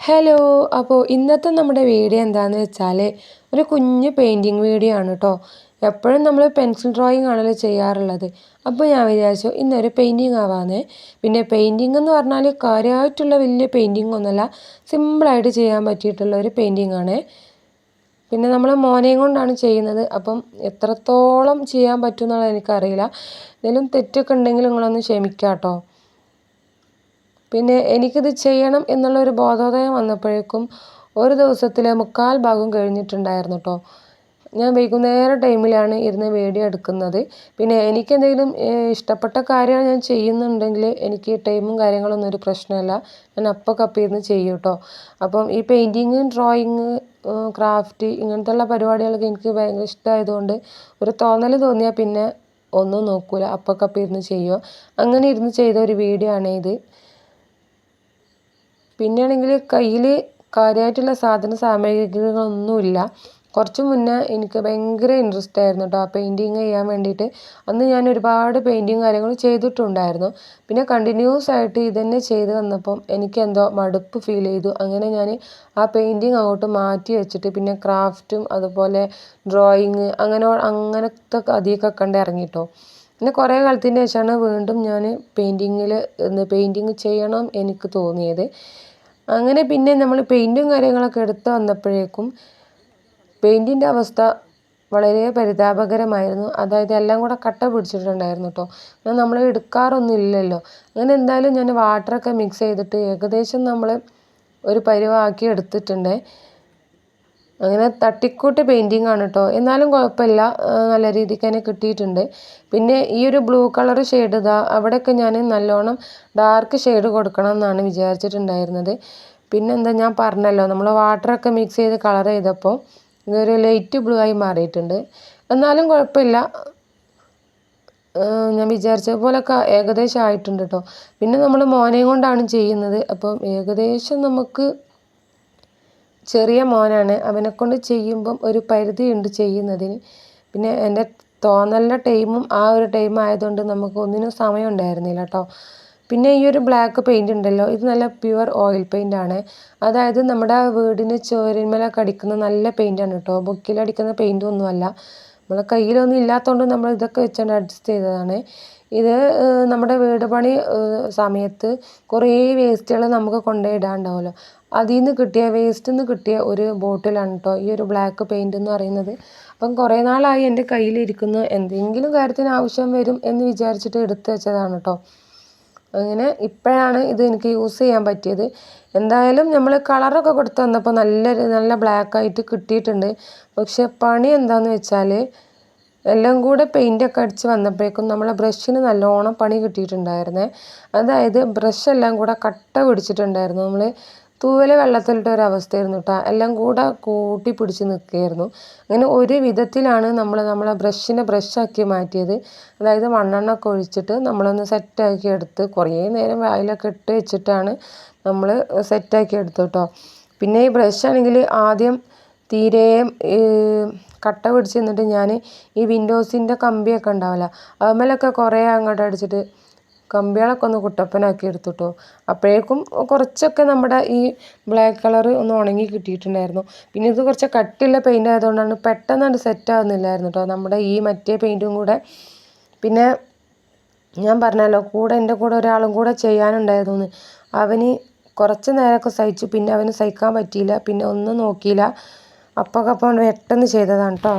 Hello. അപ്പോൾ ഇന്നത്തെ നമ്മുടെ വീഡിയോ എന്താണെന്ന് വെച്ചാൽ ഒരു കുഞ്ഞ് പെയിൻറ്റിങ് വീഡിയോ ആണ് കേട്ടോ. എപ്പോഴും നമ്മൾ പെൻസിൽ ഡ്രോയിങ് ആണല്ലോ ചെയ്യാറുള്ളത്. അപ്പോൾ ഞാൻ വിചാരിച്ചു ഇന്നൊരു പെയിൻറ്റിങ് ആവാമെന്ന്. പിന്നെ പെയിൻറ്റിങ് എന്ന് പറഞ്ഞാൽ കാര്യമായിട്ടുള്ള വലിയ പെയിൻറ്റിങ് ഒന്നുമല്ല, സിമ്പിളായിട്ട് ചെയ്യാൻ പറ്റിയിട്ടുള്ള ഒരു പെയിൻറ്റിങ് ആണ്. പിന്നെ നമ്മൾ മോനെയും കൊണ്ടാണ് ചെയ്യുന്നത്. അപ്പം എത്രത്തോളം ചെയ്യാൻ പറ്റും എന്നുള്ളത് എനിക്കറിയില്ല. എന്തെങ്കിലും തെറ്റൊക്കെ ഉണ്ടെങ്കിൽ നിങ്ങളൊന്ന് ക്ഷമിക്കാം കേട്ടോ. പിന്നെ എനിക്കിത് ചെയ്യണം എന്നുള്ളൊരു ബോധോദയം വന്നപ്പോഴേക്കും ഒരു ദിവസത്തിൽ 3/4 ഭാഗം കഴിഞ്ഞിട്ടുണ്ടായിരുന്നു കേട്ടോ. ഞാൻ വൈകുന്നേരം ടൈമിലാണ് ഇരുന്ന് വീഡിയോ എടുക്കുന്നത്. പിന്നെ എനിക്കെന്തെങ്കിലും ഇഷ്ടപ്പെട്ട കാര്യമാണ് ഞാൻ ചെയ്യുന്നുണ്ടെങ്കിൽ എനിക്ക് ടൈമും കാര്യങ്ങളൊന്നും ഒരു പ്രശ്നമല്ല. ഞാൻ അപ്പം ഇരുന്ന് ചെയ്യും കേട്ടോ. അപ്പം ഈ പെയിൻറ്റിങ്, ഡ്രോയിങ്, ക്രാഫ്റ്റ് ഇങ്ങനത്തെയുള്ള പരിപാടികളൊക്കെ എനിക്ക് ഭയങ്കര ഇഷ്ടമായതുകൊണ്ട് ഒരു തോന്നൽ തോന്നിയാൽ പിന്നെ ഒന്നും നോക്കൂല, അപ്പം ഇരുന്ന് ചെയ്യുമോ. അങ്ങനെ ഇരുന്ന് ചെയ്ത ഒരു വീഡിയോ ആണ് ഇത്. പിന്നെയാണെങ്കിൽ കയ്യിൽ കാര്യമായിട്ടുള്ള സാമഗ്രികളൊന്നുമില്ല. കുറച്ച് മുന്നേ എനിക്ക് ഭയങ്കര ഇൻട്രസ്റ്റ് ആയിരുന്നു കേട്ടോ പെയിൻറ്റിങ് ചെയ്യാൻ വേണ്ടിയിട്ട്. അന്ന് ഞാൻ ഒരുപാട് പെയിൻറ്റിങ് കാര്യങ്ങൾ ചെയ്തിട്ടുണ്ടായിരുന്നു. പിന്നെ കണ്ടിന്യൂസ് ആയിട്ട് ഇതന്നെ ചെയ്ത് വന്നപ്പം എനിക്കെന്തോ മടുപ്പ് ഫീൽ ചെയ്തു. അങ്ങനെ ഞാൻ ആ പെയിൻറ്റിങ് അങ്ങോട്ട് മാറ്റി വെച്ചിട്ട് പിന്നെ ക്രാഫ്റ്റും അതുപോലെ ഡ്രോയിങ് അങ്ങനത്തെ അതിലേക്കൊക്കെ കണ്ട് ഇറങ്ങി കേട്ടോ. പിന്നെ കുറേ കാലത്തിന് ശേഷമാണ് വീണ്ടും ഞാൻ പെയിൻറ്റിങ് ചെയ്യണം എനിക്ക് തോന്നിയത്. അങ്ങനെ പിന്നെ നമ്മൾ പെയിൻറ്റും കാര്യങ്ങളൊക്കെ എടുത്ത് വന്നപ്പോഴേക്കും പെയിൻറ്റിൻ്റെ അവസ്ഥ വളരെ പരിതാപകരമായിരുന്നു. അതായത് എല്ലാം കൂടെ കട്ട പിടിച്ചിട്ടുണ്ടായിരുന്നു കേട്ടോ. അങ്ങനെ നമ്മൾ എടുക്കാറൊന്നും ഇല്ലല്ലോ. അങ്ങനെ എന്തായാലും ഞാൻ വാട്ടറൊക്കെ മിക്സ് ചെയ്തിട്ട് ഏകദേശം നമ്മൾ ഒരു പരുവാക്കി എടുത്തിട്ടുണ്ട്. അങ്ങനെ തട്ടിക്കൂട്ട് പെയിൻറ്റിങ് ആണ് കേട്ടോ. എന്നാലും കുഴപ്പമില്ല, നല്ല രീതിക്ക് തന്നെ കിട്ടിയിട്ടുണ്ട്. പിന്നെ ഈ ഒരു ബ്ലൂ കളർ ഷെയ്ഡ് അവിടെയൊക്കെ ഞാൻ നല്ലോണം ഡാർക്ക് ഷെയ്ഡ് കൊടുക്കണം എന്നാണ് വിചാരിച്ചിട്ടുണ്ടായിരുന്നത്. പിന്നെന്താ, ഞാൻ പറഞ്ഞല്ലോ നമ്മൾ വാട്ടറൊക്കെ മിക്സ് ചെയ്ത് കളർ ചെയ്തപ്പോൾ ഇതൊരു ലൈറ്റ് ബ്ലൂ ആയി മാറിയിട്ടുണ്ട്. എന്നാലും കുഴപ്പമില്ല, ഞാൻ വിചാരിച്ച പോലൊക്കെ ഏകദേശം ആയിട്ടുണ്ട് കേട്ടോ. പിന്നെ നമ്മൾ മോനെയും കൊണ്ടാണ് ചെയ്യുന്നത്. അപ്പം ഏകദേശം നമുക്ക് ചെറിയ മോനാണ്, അവനെക്കൊണ്ട് ചെയ്യുമ്പം ഒരു പരിധിയുണ്ട് ചെയ്യുന്നതിന്. പിന്നെ എൻ്റെ തോന്നലിൻ്റെ ടൈമും ആ ഒരു ടൈം ആയതുകൊണ്ട് നമുക്ക് ഒന്നിനും സമയം ഉണ്ടായിരുന്നില്ല കേട്ടോ. പിന്നെ ഈ ഒരു ബ്ലാക്ക് പെയിൻറ് ഉണ്ടല്ലോ, ഇത് നല്ല പ്യുവർ ഓയിൽ പെയിൻ്റ് ആണ്. അതായത് നമ്മുടെ വീടിന് ചുവരിന്മേലൊക്കെ അടിക്കുന്ന നല്ല പെയിൻ്റാണ് കേട്ടോ. ബുക്കിലടിക്കുന്ന പെയിൻ്റ് ഒന്നുമല്ല. നമ്മളെ കയ്യിലൊന്നും ഇല്ലാത്തതുകൊണ്ട് നമ്മൾ ഇതൊക്കെ വെച്ചാണ് അഡ്ജസ്റ്റ് ചെയ്തതാണ്. ഇത് നമ്മുടെ വീട് പണി സമയത്ത് കുറേ വേസ്റ്റുകൾ നമുക്ക് കൊണ്ടുപോയി ഇടാനുണ്ടാവുമല്ലോ, അതിൽ നിന്ന് വേസ്റ്റിൽ നിന്ന് കിട്ടിയ ഒരു ബോട്ടിലാണ് കേട്ടോ ഈ ഒരു ബ്ലാക്ക് പെയിൻ്റ് എന്ന് പറയുന്നത്. അപ്പം കുറേ നാളായി എൻ്റെ കയ്യിലിരിക്കുന്നു, എന്തെങ്കിലും കാര്യത്തിന് ആവശ്യം വരും എന്ന് വിചാരിച്ചിട്ട് എടുത്തു വെച്ചതാണ് കേട്ടോ. അങ്ങനെ ഇപ്പോഴാണ് ഇത് എനിക്ക് യൂസ് ചെയ്യാൻ പറ്റിയത്. എന്തായാലും നമ്മൾ കളറൊക്കെ കൊടുത്ത് വന്നപ്പോൾ നല്ല ബ്ലാക്കായിട്ട് കിട്ടിയിട്ടുണ്ട്. പക്ഷെ പണി എന്താണെന്ന് വെച്ചാൽ എല്ലാം കൂടെ പെയിൻ്റൊക്കെ അടിച്ച് വന്നപ്പോഴേക്കും നമ്മളെ ബ്രഷിന് നല്ലോണം പണി കിട്ടിയിട്ടുണ്ടായിരുന്നേ. അതായത് ബ്രഷ് എല്ലാം കൂടെ കട്ട പിടിച്ചിട്ടുണ്ടായിരുന്നു. നമ്മൾ തൂവൽ വെള്ളത്തിലിട്ട ഒരവസ്ഥയായിരുന്നു കേട്ടോ. എല്ലാം കൂടെ കൂട്ടി പിടിച്ച് നിൽക്കുകയായിരുന്നു. അങ്ങനെ ഒരു വിധത്തിലാണ് നമ്മളെ ബ്രഷാക്കി മാറ്റിയത്. അതായത് മണ്ണെണ്ണയൊക്കെ ഒഴിച്ചിട്ട് നമ്മളൊന്ന് സെറ്റാക്കി എടുത്ത് കുറേ നേരം വായിലൊക്കെ ഇട്ട് വെച്ചിട്ടാണ് നമ്മൾ സെറ്റാക്കി എടുത്തു കേട്ടോ. പിന്നെ ഈ ബ്രഷാണെങ്കിൽ ആദ്യം തീരെ കട്ട പിടിച്ച് നിന്നിട്ട് ഞാൻ ഈ വിൻഡോസിൻ്റെ കമ്പിയൊക്കെ ഉണ്ടാവില്ല, അതുമേലൊക്കെ കുറേ അങ്ങോട്ട് അടിച്ചിട്ട് കമ്പികളൊക്കെ ഒന്ന് കുട്ടപ്പനാക്കി എടുത്തു കേട്ടോ. അപ്പോഴേക്കും കുറച്ചൊക്കെ നമ്മുടെ ഈ ബ്ലാക്ക് കളർ ഒന്ന് ഉണങ്ങി കിട്ടിയിട്ടുണ്ടായിരുന്നു. പിന്നെ ഇത് കുറച്ച് കട്ടിയുള്ള പെയിൻ്റ് ആയതുകൊണ്ടാണ് പെട്ടെന്ന് അത് സെറ്റ് ആവുന്നില്ലായിരുന്നു കേട്ടോ, നമ്മുടെ ഈ മറ്റേ പെയിൻറ്റും കൂടെ. പിന്നെ ഞാൻ പറഞ്ഞല്ലോ എൻ്റെ കൂടെ ഒരാളും കൂടെ ചെയ്യാനുണ്ടായിരുന്നു. അവന് കുറച്ച് നേരമൊക്കെ സഹിച്ചു, പിന്നെ അവന് സഹിക്കാൻ പറ്റിയില്ല, പിന്നെ ഒന്നും നോക്കിയില്ല, അപ്പം പെട്ടെന്ന് ചെയ്തതാണ് കേട്ടോ.